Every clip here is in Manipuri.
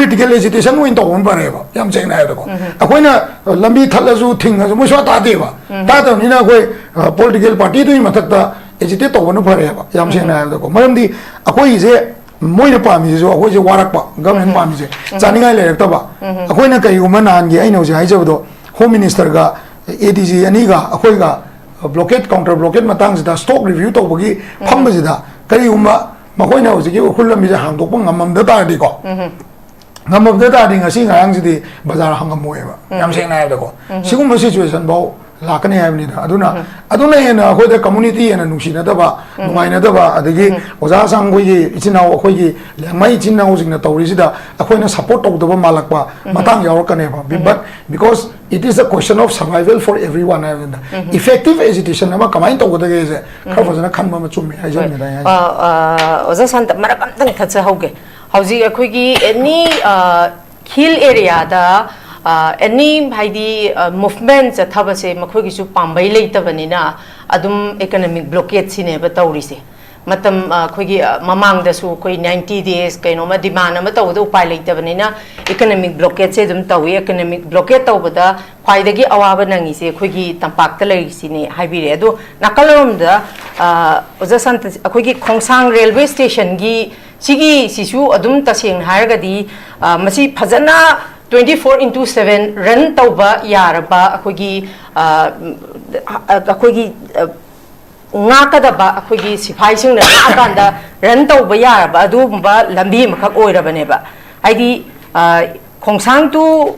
political agitation win to one bareba yam cheng na ko akoina lambi thalasu thingasu mo swa ta deba ta to ni na koi political party tu mathakta agitate to one bareba yam cheng na ko maramdi akoi je moi na pami je akoi je warak pa government pami je chaningai le ta ba akoina kai umana ngi ai no je hai jabdo home minister ga ADG ani ga akoi ga blockade counter blockade matang da stock review to bagi pham ba da kai umma makoy na uji ukul mi hang dok pang ngamam da ta di ko ngamam da ta di ngasi ngang ji di bazar hangam moe ba yam seng na da ko sigum situation bo la kan ya ni da aduna ena ko da community ena nusi na da ba nungai na da ba adagi oza sang ko ji ichina ko ji lemai ichina ko jing na tawri si da akoi na support to da ba malak ba matang yaw kan ba but because it is a question of survival for everyone effective agitation na ma kamai to da ge je kha fa jana khan ma chumi ai jam ni da ya oza sant mara kam tang kha cha hoge hauji akoi gi any hill area da any haidi movement cha thaba se makhoi gi su pambai leitabani na adum economic blockade sine ba tawri se matam khoi gi mamang da su khoi 90 days kaino ma demand ama taw do upai leitabani na economic blockade se dum tawi economic blockade taw bada khwai da gi awaba nangi se khoi gi tampak ta lei sine haibi re ado nakalam da oja sant khoi gi khongsang railway station gi sigi sisu adum taseng harga di masi phajana 24/7 run tauba yaraba akogi ngakadaba akogi siphai sing na akanda run tauba yaraba adumba lambi makhak oirabane ba aidi khongsang tu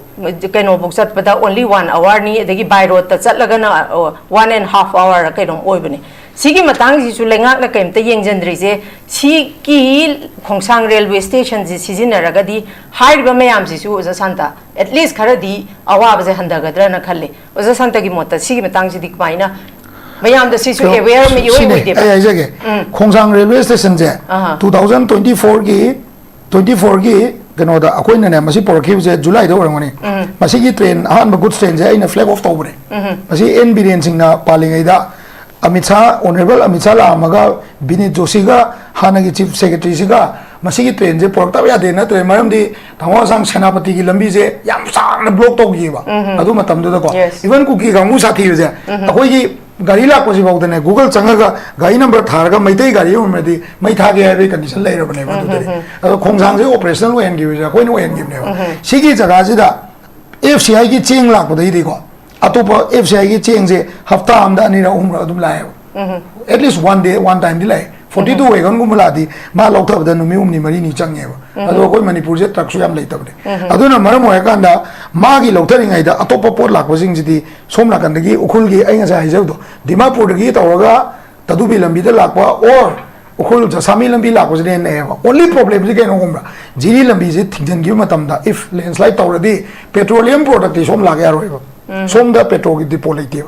kaino buk chatpada only 1 hour ni adagi by road ta chatlaga na 1.5 hour kaino oibane sigi matang ji su lengak na kaimta yengjandri je si ki khongsang railway station ji sijinaraga di haiba mayam ji su oza santa at least khara di awaba je handagadra na khalle oza santa gi mota sigi matang ji dik maina mayam da si su aware me yoi oi de ai jage khongsang railway station je 2024 gi gano da akoi na masi porkhi je July da orangani masi gi train han ba goods train je ina flag off tawbre masi NBN sing na palingai da Amit Shah, Honorable Amit Shah Lamaga, Binit Joshi ga, Hanagi Chief Secretary siga, masigi train je porta ya de na train maram di thawa sang senapati gi lambi je yam sang na block to gi ba adu matam do ko even ku gi gamu sathi je akoi gi gari la ko ji bau de Google changa ga gari number thar ga mai tai gari um di mai tha ge ai condition lai ra bane ba du de adu khongsang je operational wen gi je koi no wen gi ne sigi jaga ji da FCI gi ching la ko dei di ko atopa FCI gi cheng je hafta amda ani ra umra adum lai at least one time di lai 42 way gan gumla di ma lokta da no mi umni mari ni change ba ado koi manipur je trak su yam lai tabde aduna maram hoya kanda ma gi lokta ri ngai da atopa pot lak ba jing ji di somna kan gi ukhul gi ai nga sa hijau do dimapur gi tawaga tadu bi lambi da lak ba or ukhul ja sami lambi lak ba je ne ba only problem ji ke no gumra jiri lambi je thingjan gi matam da if landslide tawradi petroleum product som lag ya roi ba som da petrol gi depot lai te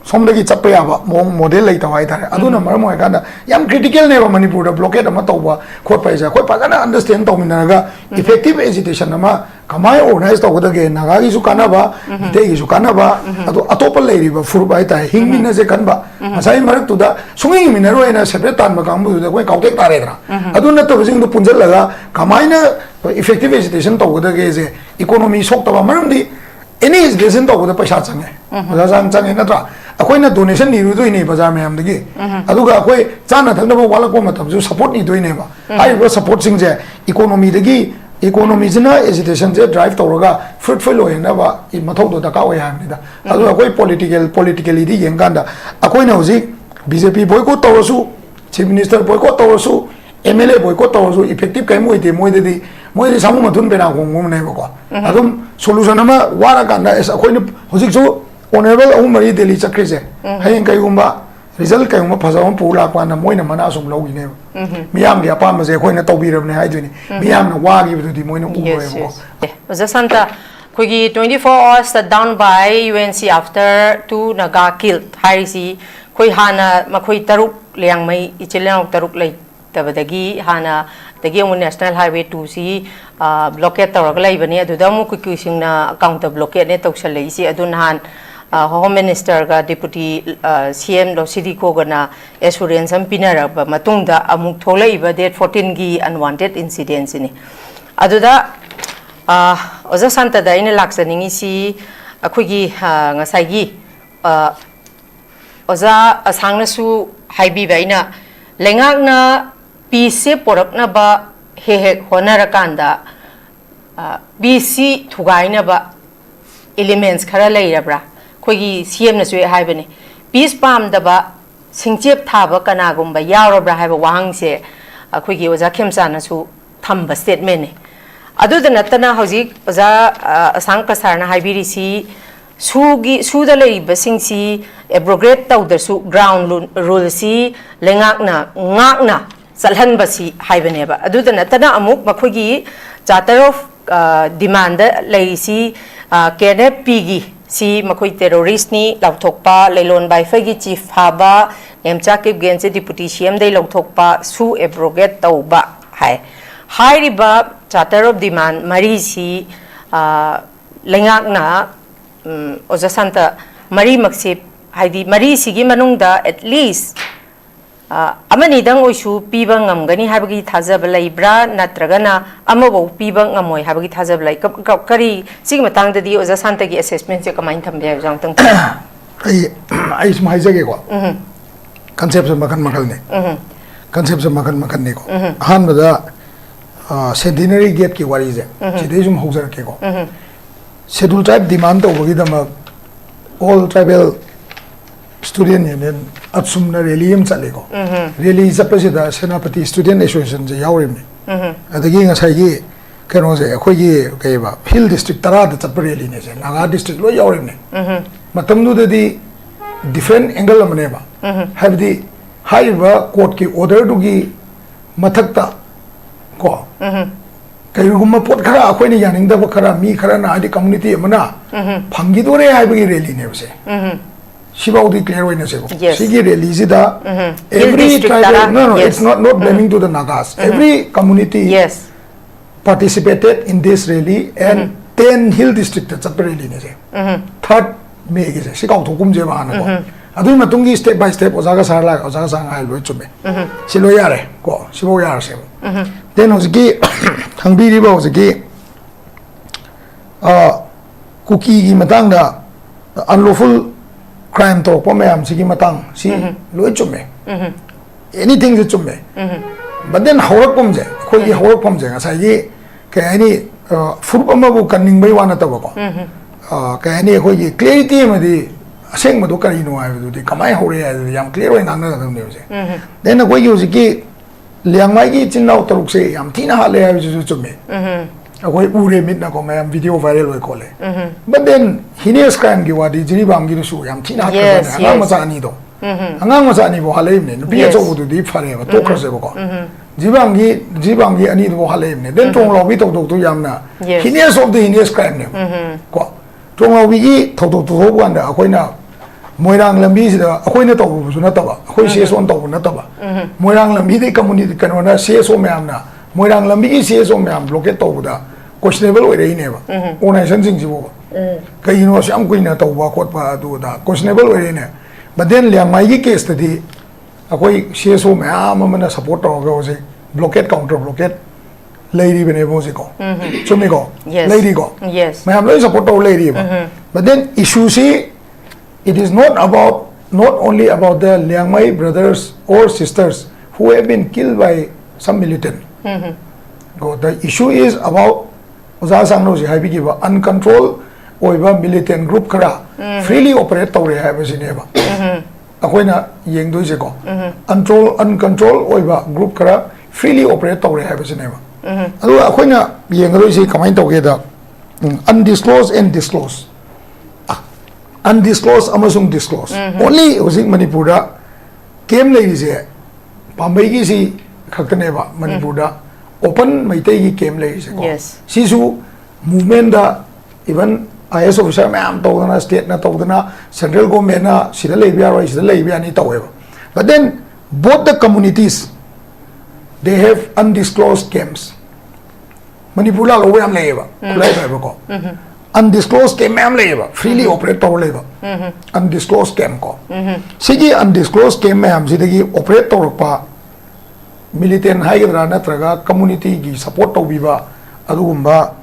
som da gi chappa ya ba model lai tawai thare aduna maram hoya kanda yam critical ne ba manipur da blockade ama tawba khot pai ja khoi pa na understand tawmina ga effective agitation ama kamai organize taw da ge naga gi su kana ba te gi su kana ba ado atopal lai ri ba fur bai ta hing min na je kan ba asai marak tu da sungi min na roi na separate tan ba kam bu da koi kautek tare dra aduna to jing du punjal laga kamai na effective agitation taw da ge je economy sok ta ba maram di any agitation taw da paisa change ba change na tra akoi na donation ni ru doi ne bazar me am de gi aduga akoi chana thang na ba wala ko matam ju support ni doi ne ba ai ba support sing je economy de gi economy jina agitation je drive tawraga fruitful oi na ba I mathau do da ka oi ham ni da adu akoi politically di yeng kan da akoi na hoji BJP boycott tawrasu chief minister boycott tawrasu MLA boycott tawrasu effective kai moi de samu mathun be na gong ne ba ko adum solution ama wara kan da akoi ni hoji jo honorable Umari Delhi chakri je hayeng kai gumba result kai gumba phasawam pula kwana moina mana sum logi ne miyam ge apam je khoina tawbirabne hai juni miyam na wa gi du di moina uwe ko Santa khogi 24 hours shut down by UNC after 2 naga killed harisi khoi hana makhoi taruk liang mai ichilang taruk lai tabadagi hana dagi national highway 2 si blockade tawrak lai bani aduda mu ku sing na account blockade ne tawsal lai si adun han Home Minister ga Deputy CM lo City ko gana assurance am pinara ba matungda amuk tholai ba date 14 gi unwanted incidents ni aduda oza santa da ina laksaningi si akhoi ngasai oza asangna su haibi baina lengak na peace porak na ba he honara kanda BC thugai na ba elements khara leirabra khoi CM na su haibani peace pam da ba singchep thaba kana gumba yaurabra haiba wahang se akhoi oza khemsa na su thamba statement ne adu da natana hoji oza asang kasarna haibiri si suda leiba singsi abrogate tawda su ground rule si lengakna ngakna salhan basi haibane ba adu da natana amuk makhogi charter of demand lei si KNP gi si makhoi terrorist ni lauthokpa leilon bai fagi chief haba nemcha kip gense deputy CM dei lauthokpa su abrogate tawba hai hairiba charter of demand mari si lengakna oza santa mari maksip haidi mari sigi manungda at least amani dang oisu piba ngamgani habagi thajab laibra natragana amabo piba ngamoi habagi thajab lai kari sigi matang da di oza santa gi assessment se kamain thambe jang tang ai smai jage ko concept makan makal ne concept makan ne ko han bada centenary gate ki wari je sidai jum haujar ke ko schedule tribe demand over the all tribal student union absumna rally chalego rally is a president senapati student association je yawrim adagi ngasai gi kano je khoi gi kaiba hill district tara da chapar rally ne je naga district lo yawrim ne matam du di different angle amne ba have the high court ki order du gi mathakta ko kaiguma pot khara akhoi ni yaning da khara mi khara na adi community amana phangi dore hai bagi rally ne bse shibau di clear hoina se sigi rally sida every tribe no it's not blaming to the nagas every community participated in this rally and 10 hill district chapter rally ne se third me ge se sikau thokum je ba na ko adu matungi step by step ojaga sang ai loi chume silo yare ko sibau yar se then hosiki thangbi ri ba hosiki cookie gi matang da unlawful crime to po mayam sigi matang si loi chume anything je chume but then hawak pom je khoi gi hawak pom je ngasai gi ke ani furup ama bu kaning bai wana ta ko ke ani khoi gi clarity ma di aseng ma do kari no ai du di kamai hore ai yam clear oi nang na da ne je then khoi gi hosiki liangmai gi chinau taruk se yam thina ha le ai ju chume akoi ure mit na ko mayam video viral oi ko le but then heinous crime gi wadi jiri bam gi su yam thina ha ka na ma sa ani do angang ma sa ani bo halai ne bi a cho du di phare ba to khase ko jibam gi ani do halai ne then tong lo bi to to yam na heinous of the heinous crime ne ko tong lo bi gi to to wan da akoi na moirang lambi sida akoi na to bu su na ta ba akoi CSO to bu na ta ba moirang lambi de community kan na CSO mayam na moirang lambi gi CSO mayam blockade to bu da questionable oi rei ne ba organization jing ji bo kai no syam kuin na to ba khot ba du da questionable oi rei ne but then liang mai gi case di akoi CSO mayam ma na support to ga ose blockade counter blockade lady bene bo se ko chumi ko lady ko mayam loi support to lady ba but then issue si it is not only about the Liangmai brothers or sisters who have been killed by some militant. The issue is about uncontrolled militant group freely operate uncontrolled group freely operate undisclosed and disclosed. Undisclosed amasung disclosed only using manipura came like this pambai gi si khakne ba manipura open maitai gi came like this yes sisu movement da even IS officer ma'am to na state na to na central government na sida lebia right sida lebia ni to but then both the communities they have undisclosed camps manipura lo we am leba kulai ba ko undisclosed camp ma'am leba freely operate to leba undisclosed camp ko sigi undisclosed camp ma'am sidagi operate to pa militant high gadra natraga community gi support to biba adugumba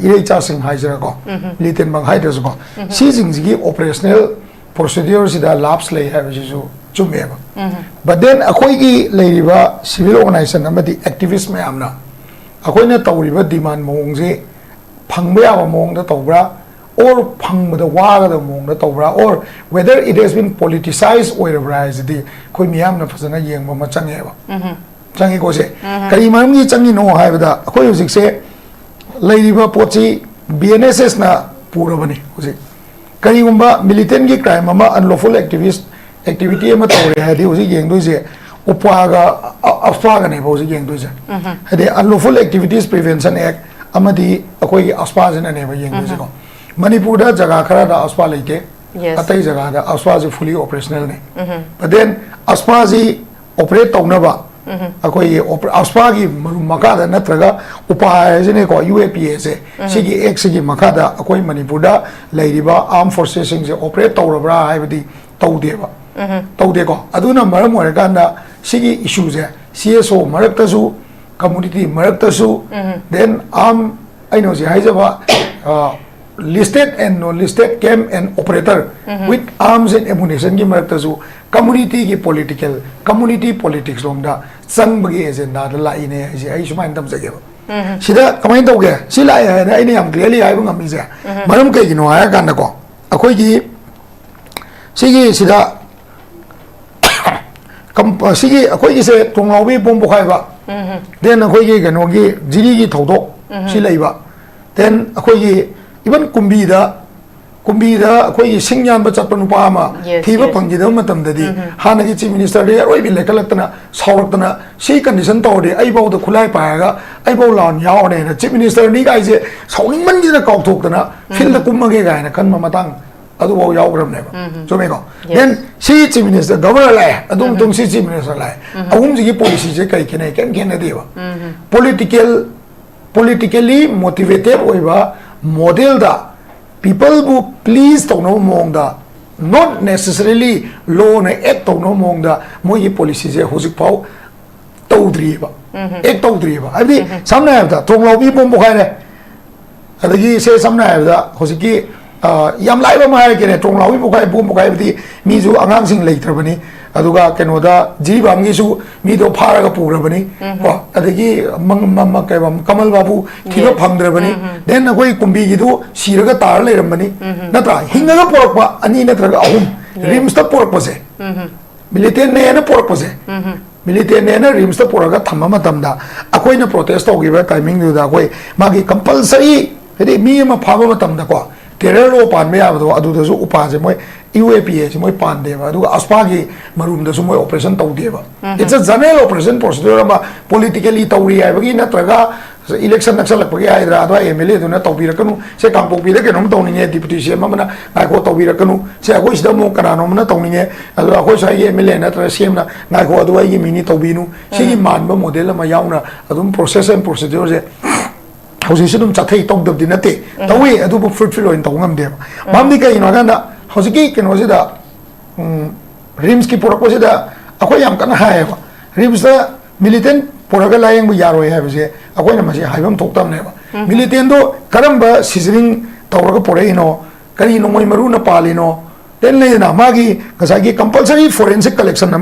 irei chasing haijara ko militant bang haidras ko si jingji operational procedure sida labs lay have jisu chumeba but then akoi gi leiriba civil organization amadi activist mayamna akoi na tawriba demand mongje phangba ya mong da tawbra or phangba da waga da mong da tawbra or whether it has been politicized or rise di koi miyam na phasana yengba ma changeba changi ko se kari maram gi changi no haibada akoi hujik se leiriba pochi BNSS na pura bani hujik kari gumba militant gi crime ama unlawful activity ama tawre hadi hujik yeng doi se upaga afpaga ne hujik yeng doi se hadi unlawful activities prevention act amadi akoi aspa jana ne ba yeng doi se ko manipur da jaga khara da aspa leite atai jaga da aspa is fully operational ne but then aspa ji operate tawna ba akoi aspa gi makada natraga upaya jene ko UAPA se sigi ek sigi makada akoi manipur da leiriba armed forces sing je operate tawrabra haibadi tawdeba tawde ko aduna maram ore ganda sigi issue je CSO marakta su community marakta su then I know je haijaba listed and non-listed camp and operator with arms and ammunition ki marakta su community ki community politics lomda sang bagi agenda da lai ne ai sumai dam jage ba sida kamai tawge si lai ha na ai yam clearly ai bang ami je maram kai gino aya kan ko akoi gi sigi sida sigi akoi gi se tonglawi bom bokhai ba then akoi gi gano gi jiri gi thodok si lai ba then akoi gi even kumbida akoi gi singyan ba chatpa nupa ama thiba phangji da matam da di hana gi chief minister de roi bi lekalaktana sawraktana sei condition tawde ai bau da khulai pa ga ai bau lawn yaw ne na chief minister ni gai je sawning man ji da kauk thok tana fil da kumma ge gai na kan ma matang adu bau yaw gram ne ba so me ko then sei chief minister governor lai adum tum sei chief minister lai ahum ji gi policy je kai kene ken ken de ba politically motivated oiba model da people who please to know mong da not necessarily law na act to know mong da moi policy je hojik pau tawdri ba act tawdri ba abi samna have da tong law bi bom bokhai ne adagi se samna have da hojik ki yam lai ba ma ke ne tong law bi bokhai bom bokhai bi mi ju angang sing leitrabani aduga kenoda jibam gi su mi do phara ga purabani ko adagi mang kai bam kamal babu thiba phangdrabani then akoi kumbi gi do siraga tar leirambani natra hinga porokpa ani natraga ahum rims ta porokpa se militant ne na porokpa se militant ne na rims ta poraga thamma matamda akoi na protest togiba timing du da akoi magi compulsory hedi mi ma phaba matamda ko terror lo pan me abdo adu da su upa je moi UAPA je moi pan de ba adu aspa gi marum da su moi operation tau de ba it's a general operation procedure ba politically tawri ai ba gi natraga election naksal lak pagi ai ra da MLA du na tawbi rakanu se kampok bi de ke nom tawni nge deputy CM ma na ko tawbi rakanu se ko sida mo kana nom na tawni nge adu ko sai MLA na tra CM na ko adu ai gi mini tawbi nu se gi man ba model ma yauna adum process and procedure je hausi dum chathai tong dab dinate tawi adu bu fruitful in tongam de mamdi kai no ganda hausi ki ken hosi da rims ki porak hosi da akoi yam kana hai ba rims da militant poraga layeng bu yaro hai ba se akoi na ma se haibam thoktam ne ba militant do karamba sizzling tawraga pore ino kari no moi maru na pali no then le na magi kasagi compulsory forensic collection na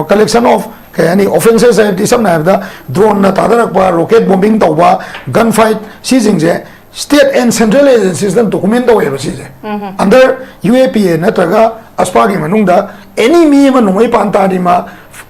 collection of any offenses have this have the drone na tadarak pa rocket bombing tawba gunfight seizing je state and central agencies dan document daw eba sije under UAPA na taga aspagi manungda any mi ma nomai panta di ma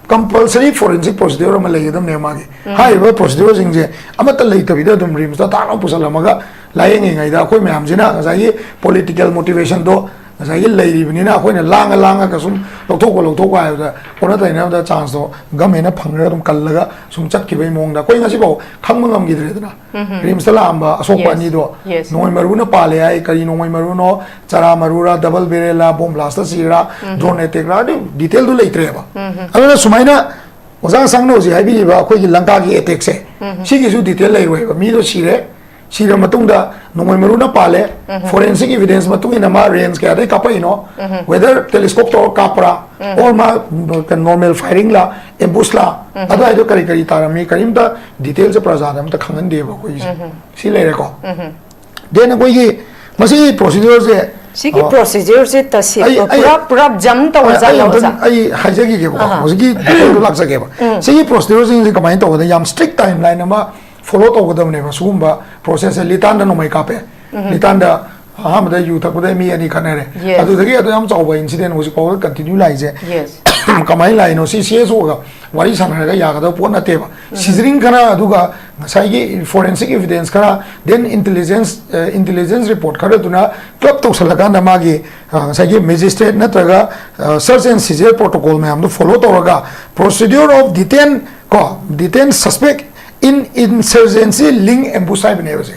compulsory forensic procedure ma lay dam ne ma gi hai ba procedure sing je amata lay tabi da dum rims da ta no pusala maga layeng ngai da koi myam jina sai political motivation do sai lay ni na koi na langa ka sum lokthok ai da kona tai na da chance do game na phangra dum kallaga sum chat ki bai mong da koi ngasi bo khangma ngam gi dre da rims la amba asok pa ni do noi maru na pale ai kari noi maru no chara marura double barrel bomb blast sira drone attack ra detail do lei tre ba ana sumaina oza sang no ji hai bi ba koi gi lanka gi attack se si gi su detail lei roi ba mi do sire Sira matungda nongoi maruna pale forensic evidence matungina ma range kaya de kapai no whether telescope to kapra or ma normal firing la ambush la ada ido kari kari tarami karim da details prasada am ta khangan de ba koi si le ko then koi gi masi procedure se Sigi procedure se tasi pura jam ta waza la waza ai hajagi ke ba masi do lak sa ke ba sigi procedure se kamai to da yam strict timeline ma follow to godam ne ba sugumba process litanda no mai kape litanda hamada yu thakode mi ani khanare adu dagi adu yam chawba incident hosi ko continue lai je yes kamai lai no CSO ga wari sanare ga ya ga do pon na te ba sizzling kana adu ga sai gi forensic evidence kana then intelligence report khare tuna club to salaga na ma gi sai gi magistrate na traga search and seizure protocol me am do follow to ga procedure of detain suspect in insurgency link ambush type ne base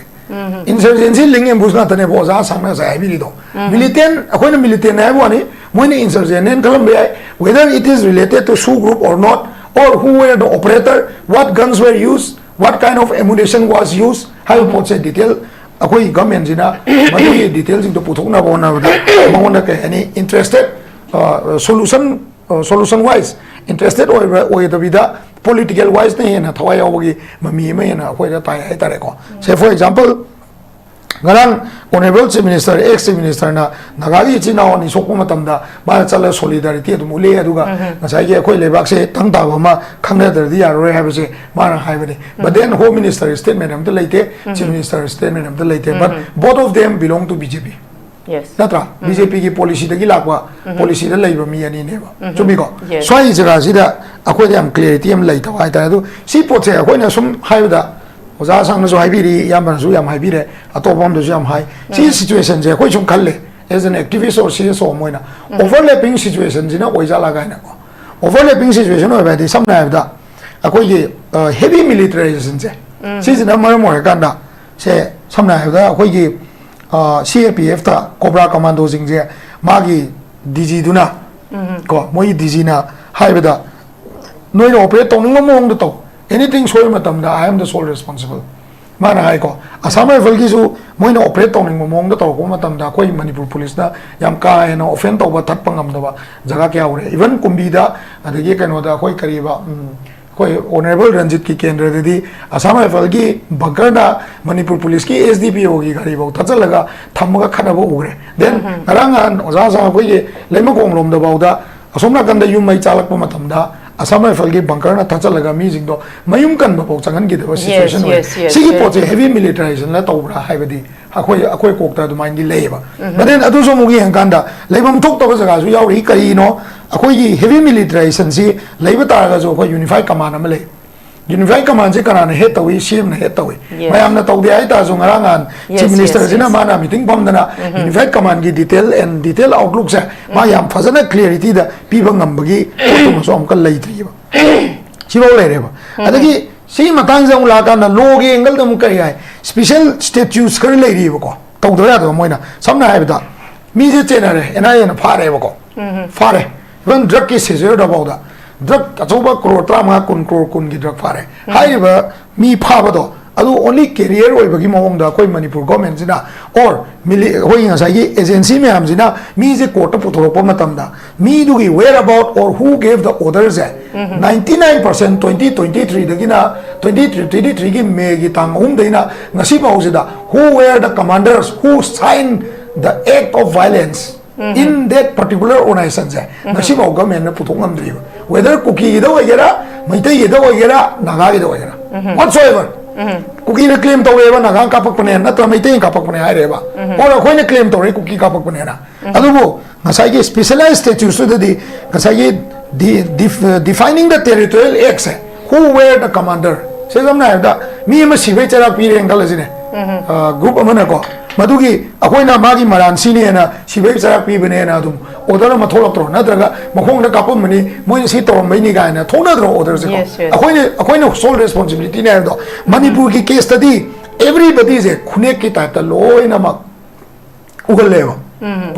insurgency link ambush na tane boza sangna sa bi do militant akoina militant na bani moine insurgent en kalam be whether it is related to SHU group or not or who were the operator, what guns were used, what kind of ammunition was used, how put say detail akoi government jina mari details into puthokna bona mangona ke any interested solution wise interested or the vida political wise ne na thawai awgi mami me na khoi da tai hai tare ko say for example ngarang honorable chief minister ex chief minister na nagagi china ni sokko matamda ba chala solidarity du mule aduga ngasai ge khoi lebak se tang ta ma khangna dar dia roi ha se ma hai bane but then home minister statement am to leite chief minister statement am to leite but both of them belong to BJP yes natra BJP ki policy da gi lakwa policy da leiba mi ani ne ba chumi ko so ai jaga sida akoi am clarity am leita hai ta du si pot se akoi na sum hai da oza sang na so hai bi ri yam ban su yam hai bi re atopam do yam hai si situation je koi chum khalle as an activist or CSO moina overlapping situation jina oi ja la ga na ko overlapping situation oi ba di sam na da akoi ge heavy militarization je si jina mar mo ka da se sam na da akoi ge CAPF ta Cobra Commando sing je magi DG duna ko moi DG na hai ba da noi operate tong ngom mong do to anything soy matam da I am the sole responsible mana hai ko asama valgi su moi na operate tong ngom mong do to ko matam da koi manipur police da yam ka na offend to ba that pangam da ba jaga kya ure even kumbi da adagi kano da koi kariba koi honorable Ranjit ki kendra dedi asama valgi bagar da manipur police ki SDPO ki gari ba ta laga thamga khana bo ugre then arangan oza sa koi ge lema kong lom da ba da asomna kan da yum mai chalak pa matam da asama falgi bunker na thacha laga mi jing do mayum kan ba pok changan gi de situation we sigi pot heavy militarization la tawra haibadi akoi kokta du mind gi leba but then adu so mugi hanganda lebam thok to jaga su yaw ri kari no akoi gi heavy militarization si leba ta ga jo ko unified command am le unified command je kana he tawi sim na he tawi mayam na tawdi ai ta so ngarangan chief minister jina mana meeting pam dana unified command gi detail outlook sa mayam fazana clarity da piba ngambagi to so am kal lai tri ba chibo le re ba adagi si matang jang la kana log angle dum kai ai special statutes kar lai ri ba ko tawdo ya do moina samna hai ba mi je chena re NIA na phare ba ko phare when drug ki seizure da ba da drug achoba crore trama kun crore kun gi drug phare hai ba mi pha ba do adu only career oi bagi mawong da koi manipur government jina or hoi nga sai gi agency me am jina mi je court puthoro pa matam da mi du gi where about or who gave the orders 99% 2023 da gina 2023 gi me gi tang da ngasi ba da who were the commanders who signed the act of violence in that particular organization ngasi ba government na puthong am dri whether cookie da wa gera maitai da wa gera naga da wa gera whatsoever cookie na claim to we ba naga ka pak pane na to maitai ka pak pane ai re ba or khoi na claim to re cookie ka pak pane na adu bo ngasai ge specialized statutes to the ngasai ge defining the territorial acts who were the commander se samna da mi ma sibai chara pi re ngal jine group amana ko madugi akoina magi maran sine na sibai chara pi bane na dum order ma tholak tro na daga makhong na kapum mani moi si to mai ni ga na thona dro order se ko akoina sole responsibility na do manipur ki case study everybody is khune ki ta ta loi na ma ugal lewa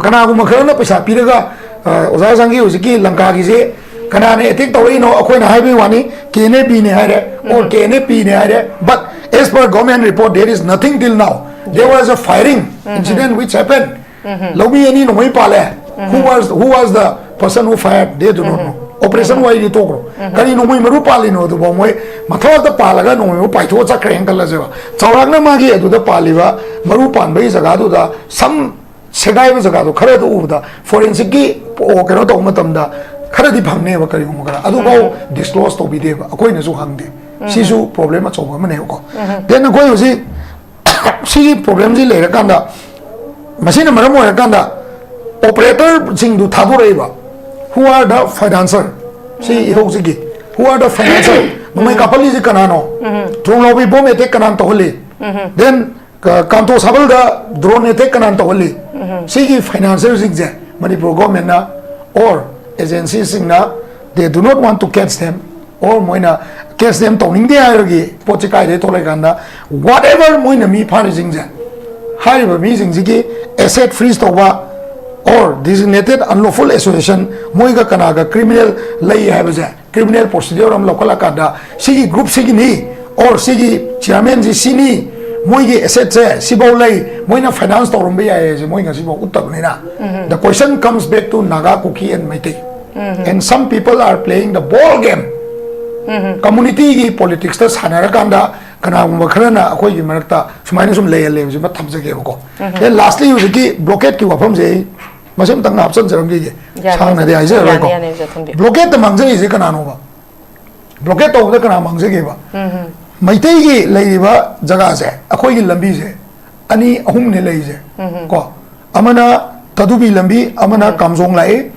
kana gu makhara na paisa pi daga oza sangi usiki lanka gi se kana ne etik to no akoina haibi wani kene bi ne hare or kene pi ne hare but as per government report, there is nothing till now. There was a firing incident which happened. Lobi any no pale. Who was the person who fired? They do not know. Operation why you talk. Kani no maru pali no the boy. Matha the palaga no paito cha crankle as well. Chauragna magi to the paliva, Marupan base agado da some Segai was agado, Karadu Uda, forensic or cannot omatamda, Karadi Pamneva Karimuga, Adubo disclosed to be there, a coin is hungry. Sisu problem at over Maneko. Then a coin was it. See problems in later Kanda. Machine Maramo Kanda. Operator sing to Tabureva. Who are the financer? See Hosiki. Who are the financer? My couple is a canano. Tronobi Bome take an antoli. Then Kanto Sabal the drone take an antoli. See financiers exam. Manipur government or agencies they do not want to catch them or Moina catch them toning the iregi, Pochikai de Toleganda, whatever Moina me punishing them. High meeting Ziki, asset freeze over or designated unlawful association, Moiga Kanaga, criminal lay have criminal procedure on local Akada, Sigi group Sigini or Sigi chairman Sini, Moigi asset Sibo lay, Moina finance or Rumbia is Moinga Sibo Utabnina. The question comes back to Naga, Kuki and Meite. And some people are playing the ball game. Community politics tas Hanarakanda, Kanamakarana, Akoi Marta, Sumanisum lay lives, but Tamsako. Then lastly, you blockade to from the Masam Tang absence of the China, the Isaiah. Blockade the Mangza is Ekanova. Blockade of the Kanamangza. Maitegi Ladiva Zagaze, Akoi Lambize, Ani Humne Laze, Amana Tadubi Lambi, Amana Kamzong Lai,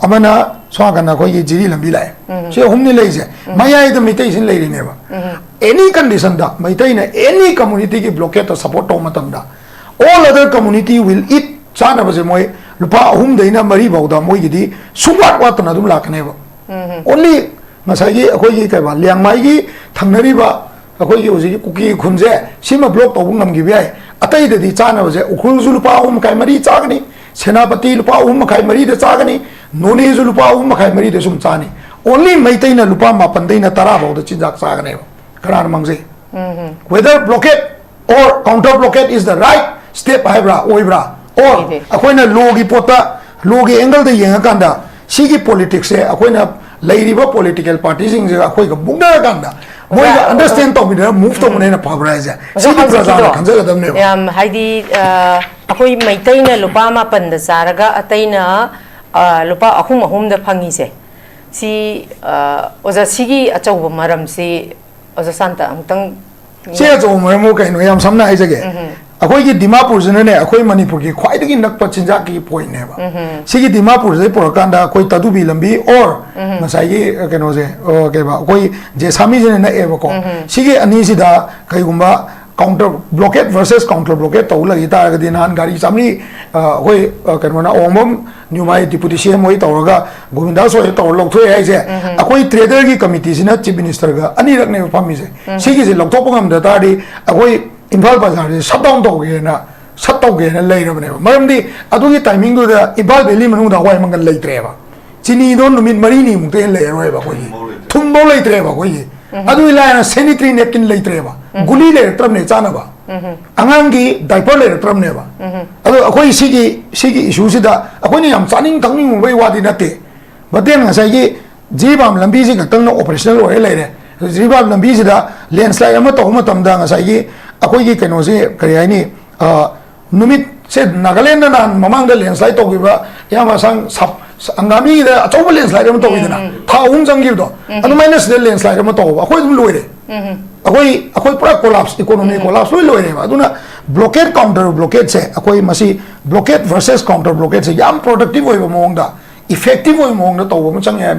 Amana Swagana Koi Jiri Lambi Lai. She Humne Laze, Maya the mutation lady never. Any condition that maintain any community blockade or support Tomatamda. All other community will eat Chana Vasemoy, Lupa whom they na Maribo, the Moyidi, Subat Watanadum Lakaneva. Only Masagi, Akoyi Kava, Liang Maigi, Tanariba, Akoyi, Kuki Kunze, Sima block of Wungam Gibai, Atay the Chana was a Ukulzulupa Kaimari Chagani, Senapati Lupa Kaimari the Chagani, Noni Zulupa Kaimari the Sumchani. Only maintain a Lupama Pandina Tarabo, the Chinjak Saganeva. Whether blockade or counter blockade is the right step, Ibra, Oibra, or Aquina Logi Pota, Logi Engel the Yangakanda, Sigi politics, Aquina Ladiva political parties in the Aquaka Bundaganda. Understand Tomina, move to Mona Pavriza. Heidi, Akoi maintain a Lupama Pandasaraga, Athena, Lupa Ahuma home the Pangise. See, was a Sigi Achoba Maram, see. As a Santa, Says Omoka and Yam some nights again. Akoi Dimapur in a Akoi Manipur, quite in the Pachinjaki point never. Sigi Dimapur, they Porokanda, Koi Tadubi Lambi, or Masai Kanose, or Koi Jesamiz in the Evoco. Sigi Anisida, Kayumba, counter blockade versus counter blockade, Tola Gita, Dinan, Gari, Sami, Hoi, Kanwana Omum, New My Deputy CMO, Toraga, Govindas or Lok I say, Akoi trader committees in a chief minister, any name of Pamise. She is a Loctopum, the Tadi, Akoi involved shut down Togena, shut again later. Maramdi, Aduki timing to the Ibal Liman, the Wyman late Treva. Chini don't mean Marini, Mutain Leva, Tumbo late Treva, Adu line a sanitary napkin late Treva, Guli late Tramne Chanava. Angangi diaper later from never. Akoi Sigi issues it. Akoni am sunning tonguing away what in a day. But then as I get Jibam Lambizi, a tongue operational or later. Jibam Lambizida, landslide Amatomdang as I get Akoi Kanose, Kariani, Numit said Nagaland and Mamang the landslide Togiva, Yamasang Angami, the Atomo landslide Amatovidana, Taum Zangido, and minus the landslide Amato, Akoi Luide. Akoi collapse, economy collapse, we lower Aduna blockade counter blockade say, Akoi Masi blockade versus counter blockade say, Yam productive way among the effective way among the Togo Muchanga.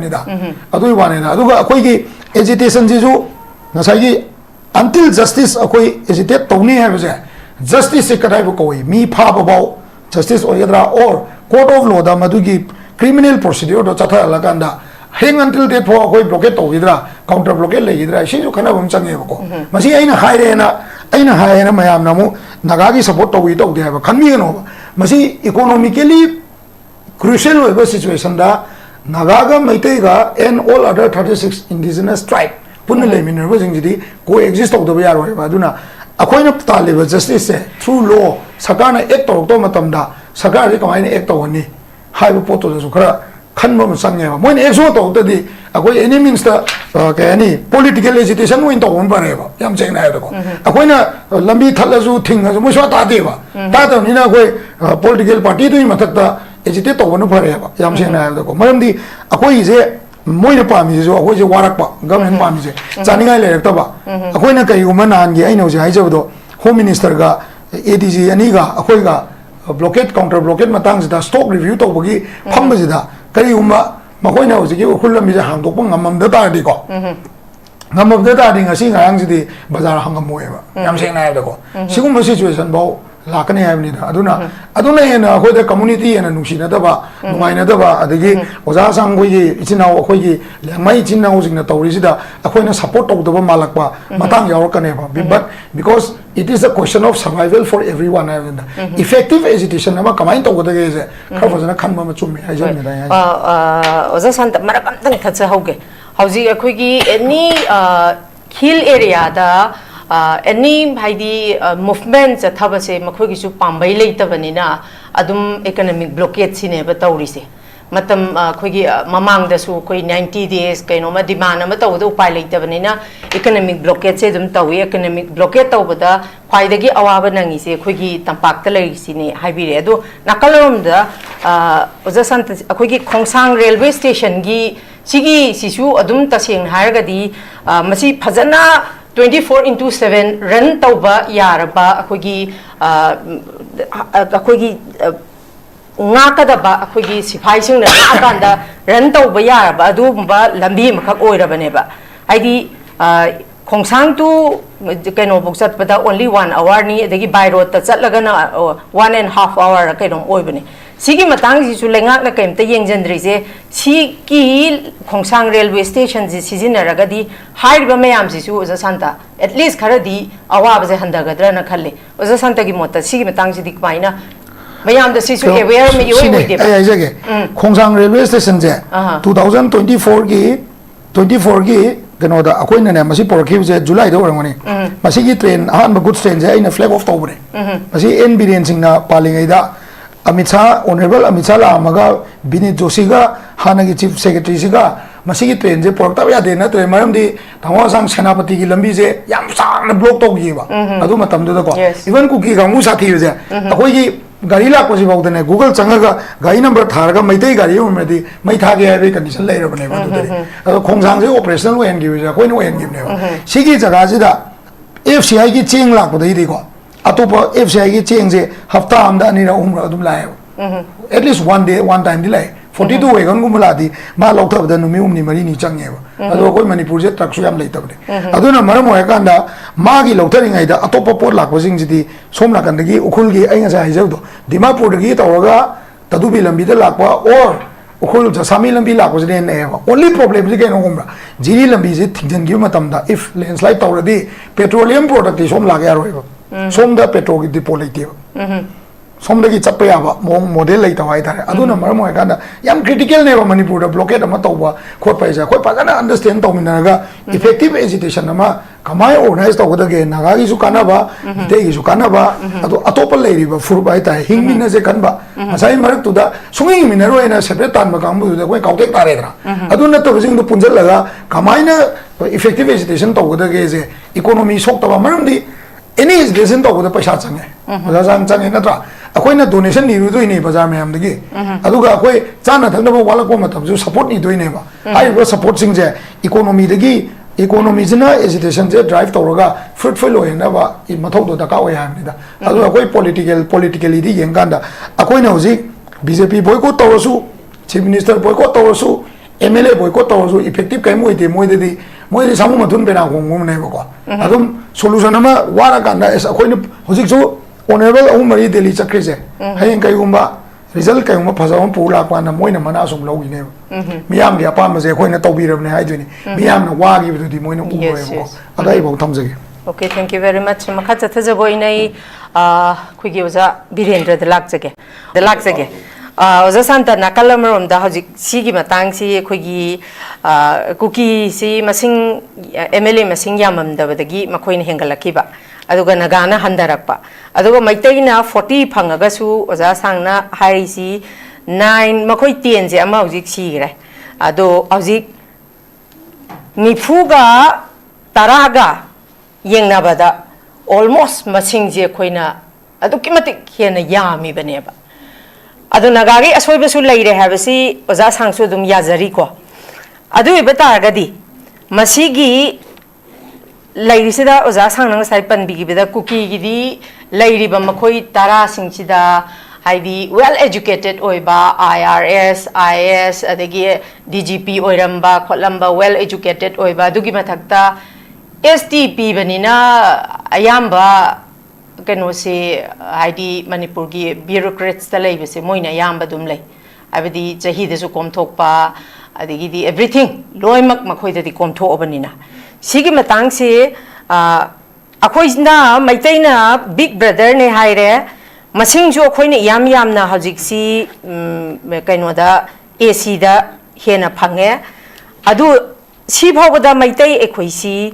Adu one and Aduga Akoi agitation Jizu, Nasagi until justice Akoi hesitate Tony has a justice secretary Koi, me Papa justice Oyadra or court of law, the Madugi criminal procedure to Chata Laganda. Hang until they pour a blockade of Hydra, counter blockade like Hydra, she can have Chango. Masi Aina Hyena, Mayam Namu, Nagagi support we talk, they have a convenient over. Masi economically crucial over situation that Nagaga, Maitega, and all other 36 indigenous tribes पुनः लेमिनरबसिंगजिदी कोएग्जिस्ट तौदब यारोयबा अदुना अखोइना तालिबा जस्टिस से थ्रू लॉ सरकारना एक्ट तौरतो मतमदा सरकार जे कमाइना एक्ट तौनी हाइबो पोतो दसु खरा खनबो म संगेबा मोइन एक्सो तौददी अखोइ एनी मीन्स द केनी पॉलिटिकल एजिटेशन मोइन तौन बरेबा याम चेंगना आयदको अखोइना लंबी थलजु थिंगजु मोसो तादेबा तादनिना अखोइ पॉलिटिकल पार्टी दुई मथकता एजिटेट तौबनु फरेबा याम चेंगना आयदको मरमदी अखोइ जे मोइन पामी जो अखोइ जे वारकपा गवर्नमेंट पामी जे चानिगाय लेरक्तबा अखोइना कईगुमा नानगे आइनो जे हाइजबदो होम मिनिस्टर गा एडीजी अनीगा अखोइगा ब्लॉकेट काउंटर ब्लॉकेट मतंगजिदा स्टॉक रिव्यू तौबगी फंबजिदा कईगुमा मखोइना होजिगी उखुल लम्बी जे हांगदोप ngamamda तारदी को ngamamda तारदी ngasi ngarangजिदी बाजार हंगमोएबा याम सेंगना आयदको सिगुम सिचुएशन बाउ लाकने हाइबनिदा अदुना हेना अखोइदा कम्युनिटी हेना नुसिनदबा नुमाइनदबा अदगी ओजा सांगोइगी इचिनाव अखोइगी लेंमाइ इचिनाव जिंगना तौरिसिदा अखोइना सपोर्ट तौदबा मालकपा मतंग यावरकनेबा but because it is a question of survival for everyone effective agitation ama kamain tawgadaga je khar fazana khanba ma chummi haijamida oza sant marak amtang thatsa hoge hauji akhoi any hill area da any haidi movement chathabase makhoi gi chu pambai leitabani na adum economic blockade sine ba tawrise matam khoigi mamang da su koi 90 days kaino ma demand ma taw do upai leitabani na economic blockade se dum tawi economic blockade tawbada khwaidagi awaba nangi se khoigi tampak ta lei sine haibire ado nakalam da oza sant khoigi khongsang railway station gi sigi sisu adum taseng haragadi masi phajana 24/7 run tawba yaraba khoigi khoigi ngakadaba akhoi sifai sing na akanda ran tawba yaraba adumba lambi makhak oirabaneba haidi khongsang tu kaino buksat pada only 1 hour ni adagi by road ta chatlaga na 1.5 hour kaino oibani sigi matang ji su lengak na kaimta yengjandri je sigi khongsang railway station ji sijinaraga di haiba mayam ji su oza santa at least kharadi awaba je handagadra na khalle oza santa gi mota sigi matang ji dikmaina mayam da sisu aware me yoi wite ai jage khongsang railway station je 2024 gi gano da akoina ne masi porkhiu je july da orangoni masi gi train han good train je aina flag off tawbre masi en biren sing na palingai da amit shah honorable amit shah la amaga binit joshi ga hanagi chief secretary siga masi gi train je pork ta ya de na train maram di thawa sang senapati gi lambi je yam sang na block taw gi ba adu matam da ko even kuki ga mu sathi je akoi gi गाड़ी लाकोसी बाउदने गूगल चंगा गाड़ी नंबर थारगा मैतै गाड़ी उमरदी मै थागे हाइबे कंडीशन लेरबने बदुदे खोंगसांग से ऑपरेशनल वेन गिबे कोइन वेन गिबने सिगी जगह जिदा एफसीआई की चेंग लाकबदै दिको अतोप एफसीआई की चेंग से हफ्ता आमदा निरा उमरा अदुम लाय एटलीस्ट वन टाइम दिलाय 42 वेगन गुमलादी मा लौथबदा नुमि उमनि मरि नि चंगेबा अदो कोइ मणिपुर जे ट्रक सु याम लेतबने अदुना मरम होयकांदा मागी लौथरिङैदा अतोप pot लाकबसिङ जिदि Som लाकन्दगी उखुलगी ऐnga sa haijawdo dimapur dagi tawraga tadubi lambi da lakwa or उखुल जसामी लंबी लाकोजने ने ओनली प्रॉब्लम जे केनो होमरा जिरी लंबी जे थिंजन गिव मतमदा इफ लैंडस्लाइड तौरदी पेट्रोलियम प्रोडक्ट की सोम लागे यारोइबा सोम दा पेट्रोल की डिपो लेतिबा सोमदगी चप्पा याबा मोंग मॉडल लेता हाय तारे अदुना मरम होय कांदा याम क्रिटिकल नेबा मणिपुर दा ब्लॉकेट अमा तौबा खोटपाय जा खोय पाजाना अंडरस्टैंड तौमिनागा इफेक्टिव एजिटेशन अमा कमाय ऑर्गेनाइज तौगदगे नागा की सुकानाबा दे की सुकानाबा अदो अतोप लेरिबा फुरबाय ता हिंगमिना जे कनबा मसाई मरक तुदा सुंगिंग मिनरोयना सेपरेट तान मकांबु दा कोय काउटेक तारेद्रा अदुना तबजिंग दु पुंजल लगा कमायना इफेक्टिव एजिटेशन तौगदगे जे इकोनॉमी सोक्तबा मरमदी एनी एजिटेशन तौगदा पैसा चंगे पैसा चंगे नत्रा अखोइना डोनेशन निरुदोइने बाजार मैमदगी अदुगा अखोइ चाना थंदबा वालको मतबजु सपोर्ट निदोइनेबा हाइबा सपोर्ट सिंजे इकोनॉमी दगी इकोनॉमी जना एजिटेशन जे ड्राइव तौरगा फ्रूटफुल होयनाबा इ मथौदो दका होय हामनिदा अदु अखोइ पॉलिटिकली दी यंगांदा अखोइना हुजि बीजेपी बॉयकॉट तौरसु चीफ मिनिस्टर बॉयकॉट तौरसु एमएलए बॉयकॉट तौरसु इफेक्टिव कैम होइते मोइदि सामु मथुन बेना गोंगुमनेबको अदुम सोल्यूशन अमा वारा कांदा एस अखोइना हुजिसु ऑनरेबल अहुमरी दिल्ली चक्रिजे हयें कयगुंबा रिजल्ट कयगुंबा फजावम पुला पाना मोइना मना सुम लौगिने मियाम गे अपाम जे अखोइना तौबिरबने हाइदुनि मियाम ना वागी बिदुदि मोइना उबोयबो अदाइ बौ थमजगे okay thank you very much मखा चथजबोइनै खुगी ओजा वीरेंद्र द लाक्जगे oza santa nakalamarom da hojik sigi matang si khogi cookie si masing MLA masing yamam da badagi makoin hengalakiba aduga nagana handarakpa aduga maitaina 40 phangaga su oza sangna hari si 9 makoi 10 je ama hojik sigre ado hojik nifuga taraga yengnabada almost masing je khoina adu kimatik hena yami baneba adu nagagi asoi basu leire habasi oza sangsu dum yazari ko adu ibata gadi masigi leirisida oza sangnang sai panbigi beda cookie gidi leiri ba makoi tara singchida haidi well educated oiba IRS IS adagi DGP oiramba kholamba well educated oiba dugi mathakta STP banina ayamba kano se haidi manipur gi bureaucrats ta lei bese moina yamba dum lei abadi jahi de su kom thok pa adigi di everything loimak makhoi da di kom thok abanina sigi matang se akhoi na maitaina big brother ne haire masing jo akhoi ne yam na hojik si kano da AC da hena phange adu si phobada maitai ekhoi si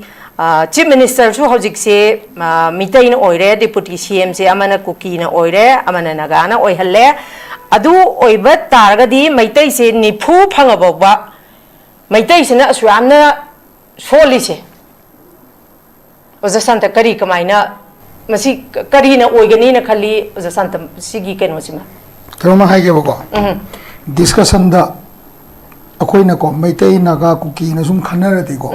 Chief Minister su hojik se mitain oire deputy CM se amana cookie na oire amana naga na oihalle adu oiba targadi maitai se nifu phangabogba maitai se na asramna soli se oza santa kari kamaina masi kari na oigani na khali oza santa sigi keno sima Terima haige boko discussion da akoi na ko maitai naga cookie na sum khanara ti ko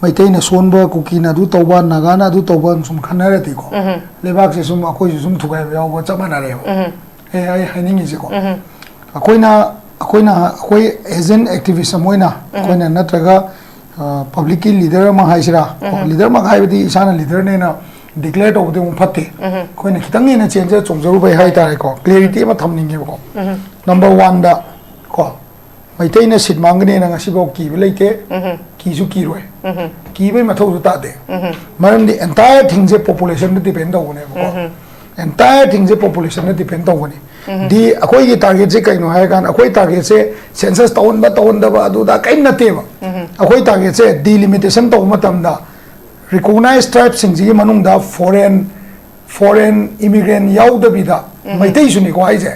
maitai na sonba cookie na du toba naga na du toba sum khanara ti ko lebak se sum akoi sum thugai yaw ba chamana re ai haning is ko akoi as an activist moina akoi na natraga public leader ma haisira leader ma hai bidi sana leader ne na declare to de um phatte akoi na khitang ne change chongjaru bai hai ta ko clarity ma thamning ge ko number 1 da ko maitai na sit mangane na ngasi bo ki leite ki su ki roi ki bai ma thau ta de maram the entire thing je population depend on ne ko entire thing je population depend on ne di akoi gi target je kai no hai kan akoi target se census town ba adu da kai na te ba akoi target se delimitation to matam da recognized tribes sing ji manung da foreign immigrant yaw da bida maitai suni ko ai je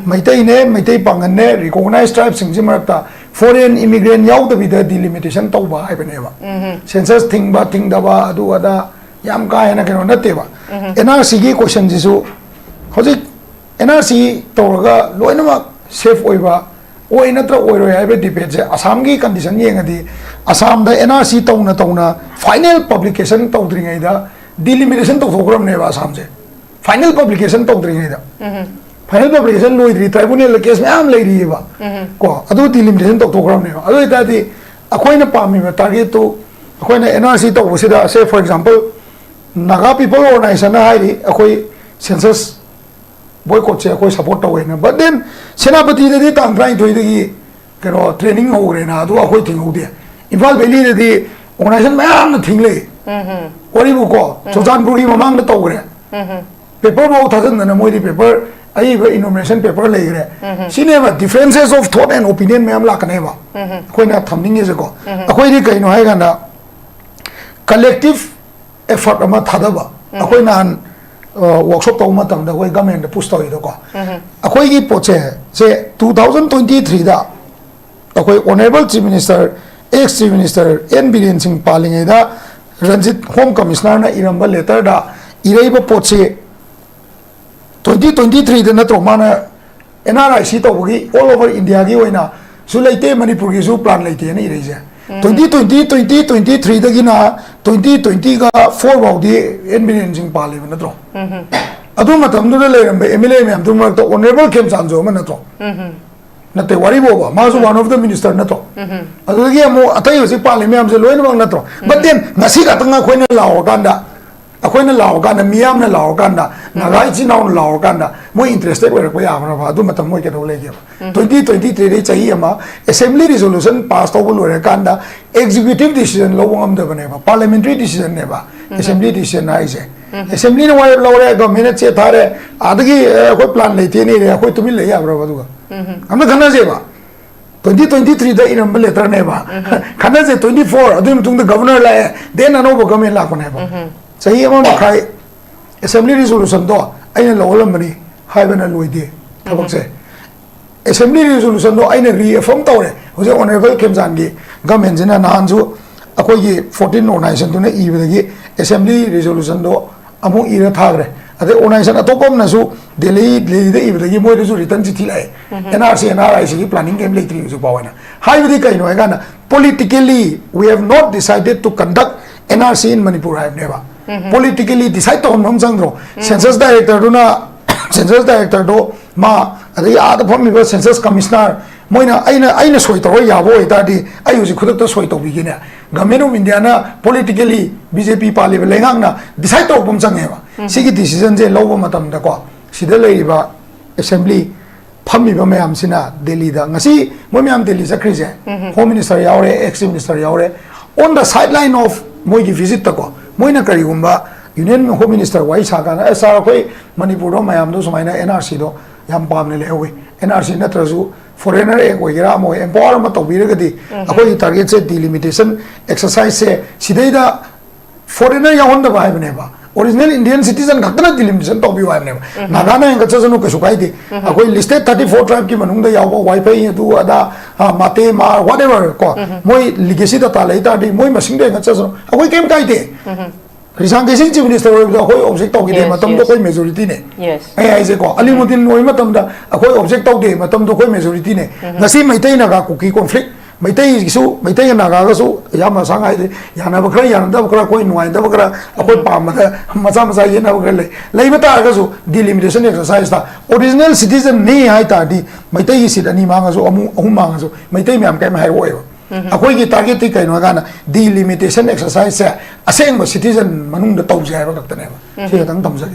maitai ne maitai pangan ne recognized tribes sing ji marakta foreign immigrant yaw da bida delimitation to ba ai bane ba census thing da ba adu ada yam ka ena ke no na te ba NRC gi question ji su hojik NRC toraga loinama safe oiba oi natra oiro ya be debate je Assam gi condition yengadi Assam da NRC tawna final publication tawdringai da delimitation tawthokram ne ba Assam je final publication tawdringai da final publication loidri tribunal case me am leiri ba ko adu delimitation tawthokram ne ba adu ita di akoina pami ba target to akoina NRC tawsida say for example Naga people organization hai akoi census boycott che akoi support tawe na but then senapati de tang trying to de kero training ho re na adu akoi thing ho de Imphal Valley de organization ma na thing le wari bu ko chojan puri mamang na taw re paper bo thajan na moi di paper ai ba information paper le re sine ba differences of thought and opinion me am la kane ba akoi na thamning is ko akoi di kai no hai ga na collective effort ama thadaba akoi nan workshop to matam da koi government push to ido ko akoi gi poche se 2023 da akoi honorable chief minister ex chief minister N Biren Singh Paling da Ranjit home commissioner na iramba letter da iraiba poche 2023 da na to mana NRIC to gi all over India gi oina su leite manipur gi su plan leite ni ireja 2023 da gina 2020 ga 4 bau di N Biren Singh Paling na to adu matam du le rambe MLA me am du mar to honorable Kem Sanjo man na to na te wari bo ba ma so one of the minister na to adu gi mo atai si Paling me am se loin bang na to but then ngasi ka tanga khoina lao ganda akoina lao ganda miyam na lao ganda nagai chi naun lao ganda mo interested wer ko ya ma ba du matam mo ke do le ge 2023 re chahi ama assembly resolution pass to bol wer ganda executive decision lo ngam de bane ba parliamentary decision ne ba assembly decision ai je assembly ne wa lo re government che thare adagi ko plan le te ni re ko tumi le ya bra ba du amna khana je ba 2023 da inam letter ne ba khana je 24 adum tung the governor la then ano ba government la ko ne ba sahi ama khai assembly resolution do aina lolam mani haibana loide thabak se assembly resolution do aina reaffirm tawre hoje honorable kemjan gi government jina nahan ju akoi gi 14 organization do na ibadagi assembly resolution do amu ira thagre ade organization atopam na su delhi de ibadagi moi de su return chithi lai nrc nri gi planning game lai tri ju pawana haibadi kai no ga na politically we have not decided to conduct nrc in manipur have never politically decide to on jangro census director do na census director do ma ade ada phom mi census commissioner moina aina soi to ya bo ita di ayu ji khudak to soi to bi gina government of india na politically bjp party lengang na decide to bom change ba sigi decision je lobo matam da ko sida lei ba assembly phami ba mayam sina delhi da ngasi mo mayam delhi sakri je home minister yaure ex minister yaure on the sideline of moi gi visit ta ko moina kari gumba union home minister wai saga na sar koi manipur do mayam do sumaina nrc do yam pam ne lewe nrc na trazu foreigner ek oigira mo empower ma to biragadi akoi target se delimitation exercise se sidaida foreigner ya honda ba ne ba original indian citizen gakna delimitation to bi wa ne ba naga na enga chazanu ke sukai di akoi listed 34 tribe ki manung da yaw wifi du ada mate ma whatever ko moi legacy da ta lai ta di moi masing de enga chazanu akoi kem kai de Risang Gesing Chief Minister da koi object tau gi de matam do koi majority ne yes ai je ko alimudin noi matam da koi object tau de matam do koi majority ne ngasi maitai na ga ku ki conflict maitai su maitai na ga ga su ya ma sang ai de ya na bakra ya na da bakra koi nuai da bakra koi pa ma da macha macha ye na bakra lai bata ga su delimitation exercise ta original citizen ne ai ta di maitai sit ani ma ga su amu ma ga su maitai me am kai ma hai woi akoi gi target ti kai no ga na delimitation exercise se aseng ba citizen manung da tau jai ba ka ta ne ba se tang tam sa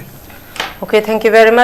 okay thank you very much